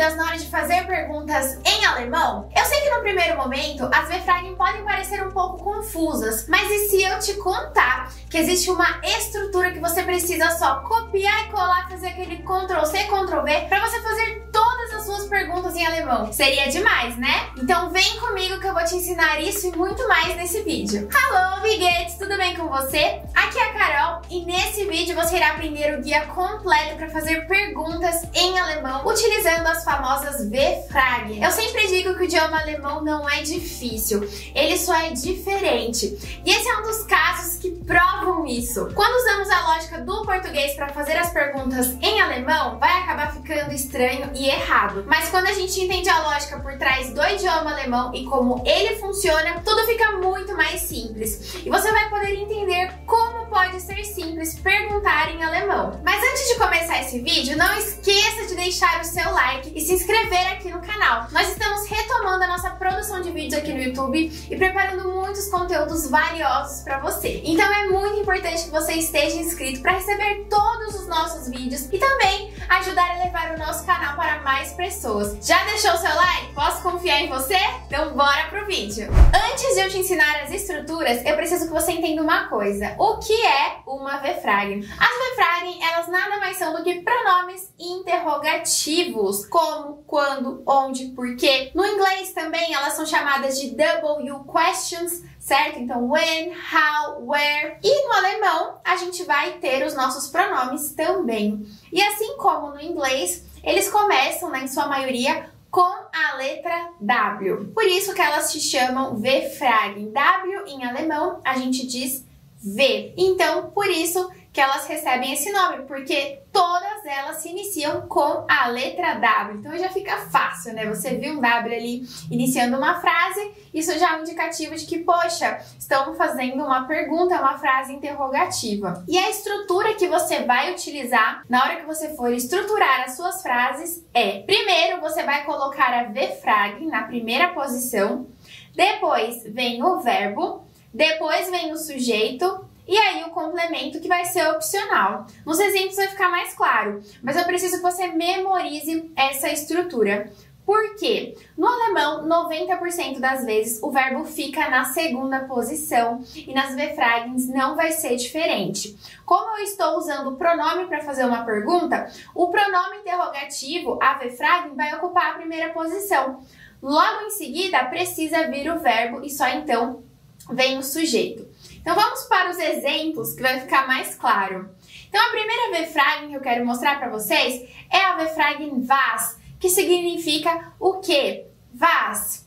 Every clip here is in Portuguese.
dúvidas na hora de fazer perguntas em alemão? Eu sei que no primeiro momento as V-Fragen podem parecer um pouco confusas, mas e se eu te contar que existe uma estrutura que você precisa só copiar e colar, fazer aquele Ctrl+C, Ctrl+V para você fazer todas as suas perguntas em alemão? Seria demais, né? Então vem comigo que eu vou te ensinar isso e muito mais nesse vídeo. Hallo, wie geht's? Tudo bem com você? Aqui é a Carol e nesse vídeo você irá aprender o guia completo para fazer perguntas em alemão utilizando as famosas V-Fragen. Eu sempre digo que o idioma alemão não é difícil, ele só é diferente. E esse é um dos casos que provam isso. Quando usamos a lógica do português para fazer as perguntas em alemão, vai acabar ficando estranho e errado. Mas quando a gente entende a lógica por trás do idioma alemão e como ele funciona, tudo fica muito mais simples. E você vai poder entender como pode ser simples perguntar em alemão. Mas antes de começar esse vídeo, não esqueça de deixar o seu like e se inscrever aqui no canal. Nós estamos retomando a nossa produção de vídeos aqui no YouTube e preparando muitos conteúdos valiosos para você. Então é muito importante que você esteja inscrito para receber todos os nossos vídeos e também ajudar a levar o nosso canal para mais pessoas. Já deixou o seu like? Posso confiar em você? Então bora pro vídeo! Antes de eu te ensinar as estruturas, eu preciso que você entenda uma coisa. O que é uma V-Fragen? As V-Fragen, elas nada mais são do que pronomes interrogativos, como, quando, onde, porquê. No inglês também elas são chamadas de W questions, certo? Então, when, how, where. E no alemão, a gente vai ter os nossos pronomes também. E assim como no inglês, eles começam, né, em sua maioria, com a letra W. Por isso que elas se chamam V-Fragen. W em alemão, a gente diz V. Então, por isso que elas recebem esse nome, porque todas elas se iniciam com a letra W. Então já fica fácil, né? Você viu um W ali iniciando uma frase, isso já é um indicativo de que, poxa, estão fazendo uma pergunta, uma frase interrogativa. E a estrutura que você vai utilizar na hora que você for estruturar as suas frases é: primeiro você vai colocar a V-Fragen na primeira posição, depois vem o verbo, depois vem o sujeito, e aí o complemento, que vai ser opcional. Nos exemplos vai ficar mais claro, mas eu preciso que você memorize essa estrutura. Por quê? No alemão, 90% das vezes o verbo fica na segunda posição e nas V-Fragens não vai ser diferente. Como eu estou usando o pronome para fazer uma pergunta, o pronome interrogativo, a V-Fragen, vai ocupar a primeira posição. Logo em seguida, precisa vir o verbo e só então vem o sujeito. Então vamos para os exemplos que vai ficar mais claro. Então a primeira V-Fragen que eu quero mostrar para vocês é a V-Fragen was, que significa o quê? Was.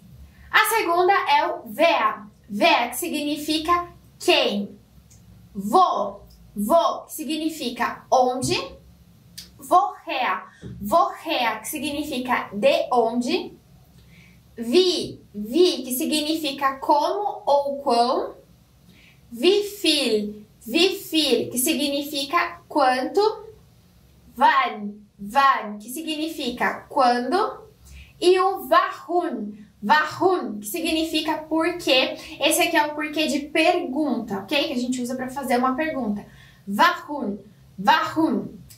A segunda é o wer. Wer, que significa quem. Wo. Wo, que significa onde. Woher. Woher, que significa de onde. Wie. Wie, que significa como ou quão. Wie viel, que significa quanto. Wann, que significa quando. E o warum, que significa porquê. Esse aqui é o porquê de pergunta, ok? Que a gente usa para fazer uma pergunta. Warum.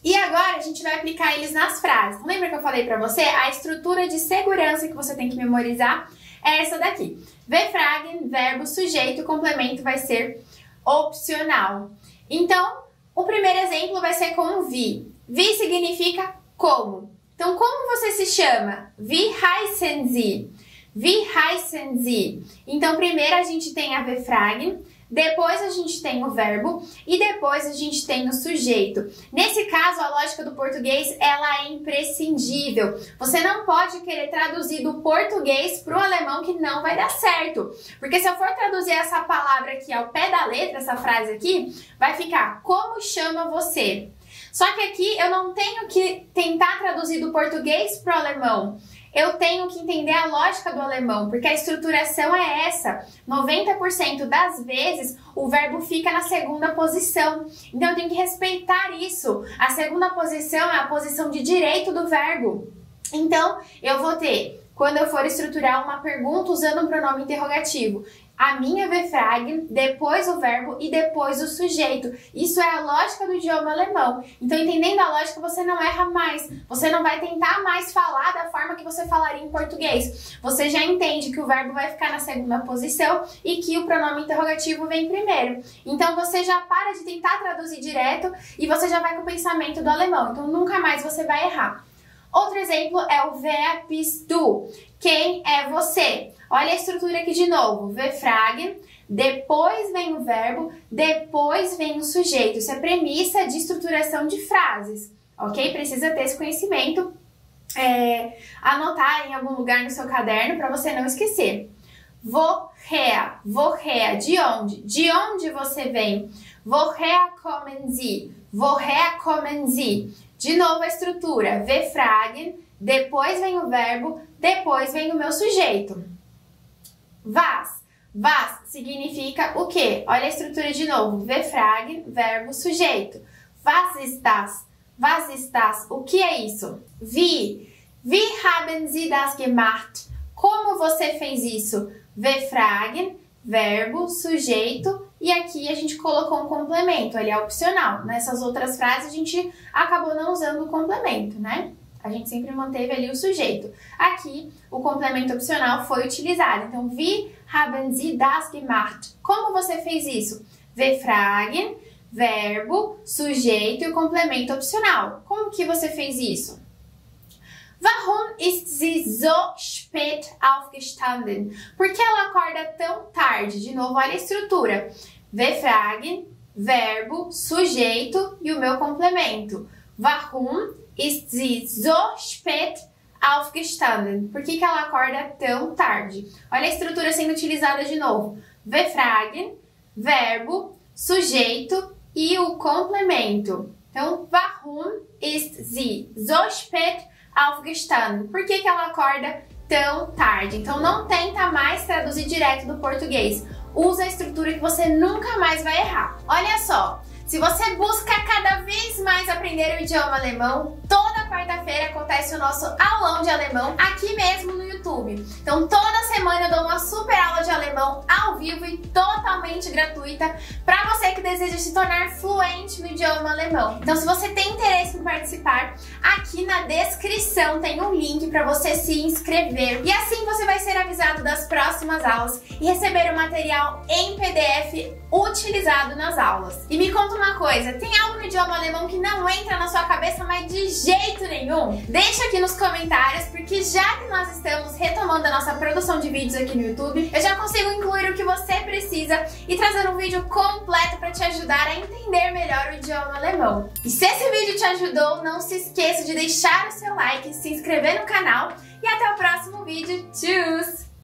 E agora a gente vai aplicar eles nas frases. Lembra que eu falei para você? A estrutura de segurança que você tem que memorizar é essa daqui. V-Fragen, verbo, sujeito, complemento vai ser opcional. Então, o primeiro exemplo vai ser com wie. Wie significa como. Então, como você se chama? Wie heißen Sie? Wie heißen Sie? Então, primeiro a gente tem a V-Fragen, depois a gente tem o verbo e depois a gente tem o sujeito. Nesse caso, a lógica do português, ela é imprescindível. Você não pode querer traduzir do português para o alemão, que não vai dar certo. Porque se eu for traduzir essa palavra aqui ao pé da letra, essa frase aqui, vai ficar: como chama você? Só que aqui eu não tenho que tentar traduzir do português para o alemão. Eu tenho que entender a lógica do alemão, porque a estruturação é essa. 90% das vezes o verbo fica na segunda posição. Então eu tenho que respeitar isso. A segunda posição é a posição de direito do verbo. Então eu vou ter, quando eu for estruturar uma pergunta usando um pronome interrogativo, a minha V-Frage, depois o verbo e depois o sujeito. Isso é a lógica do idioma alemão. Então, entendendo a lógica, você não erra mais. Você não vai tentar mais falar da forma que você falaria em português. Você já entende que o verbo vai ficar na segunda posição e que o pronome interrogativo vem primeiro. Então, você já para de tentar traduzir direto e você já vai com o pensamento do alemão. Então, nunca mais você vai errar. Outro exemplo é o Wer bist du? Quem é você? Olha a estrutura aqui de novo. V-Frage, depois vem o verbo, depois vem o sujeito. Isso é premissa de estruturação de frases, ok? Precisa ter esse conhecimento, anotar em algum lugar no seu caderno para você não esquecer. Woher, de onde? De onde você vem? Woher kommen Sie? Woher kommen Sie? De novo a estrutura, V-Frage, depois vem o verbo, depois vem o meu sujeito. Was significa o quê? Olha a estrutura de novo, V-Frage, verbo, sujeito. Was ist das? Was ist das? O que é isso? Wie haben Sie das gemacht? Como você fez isso? V-Frage, verbo, sujeito, e aqui a gente colocou um complemento, ele é opcional. Nessas outras frases a gente acabou não usando o complemento, né? A gente sempre manteve ali o sujeito. Aqui, o complemento opcional foi utilizado. Então, wie haben Sie das gemacht? Como você fez isso? V-Frage, verbo, sujeito e o complemento opcional. Como que você fez isso? Warum ist sie so spät aufgestanden? Por que ela acorda tão tarde? De novo, olha a estrutura. V-Frage, verbo, sujeito e o meu complemento. Warum ist sie so spät aufgestanden? Por que ela acorda tão tarde? Olha a estrutura sendo utilizada de novo. V-Frage, verbo, sujeito e o complemento. Então, warum ist sie so spät aufgestanden? Por que ela acorda tão tarde? Então, não tenta mais traduzir direto do português. Usa a estrutura que você nunca mais vai errar. Olha só, se você busca cada vez mais aprender o idioma alemão, toda quarta-feira acontece o nosso aulão de alemão aqui mesmo no YouTube. Então, toda semana eu dou uma super aula de alemão ao vivo e totalmente gratuita para você que deseja se tornar fluente no idioma alemão. Então, se você tem interesse em participar, aqui na descrição tem um link para você se inscrever. E assim você vai ser avisado das próximas aulas e receber o material em PDF utilizado nas aulas. E me conta uma coisa, tem algo no idioma alemão que não entra na sua cabeça, mas de jeito nenhum? Deixa aqui nos comentários, porque já que nós estamos retomando a nossa produção de vídeos aqui no YouTube, eu já consigo incluir o que você precisa e trazer um vídeo completo para te ajudar a entender melhor o idioma alemão. E se esse vídeo te ajudou, não se esqueça de deixar o seu like, se inscrever no canal e até o próximo vídeo. Tchau!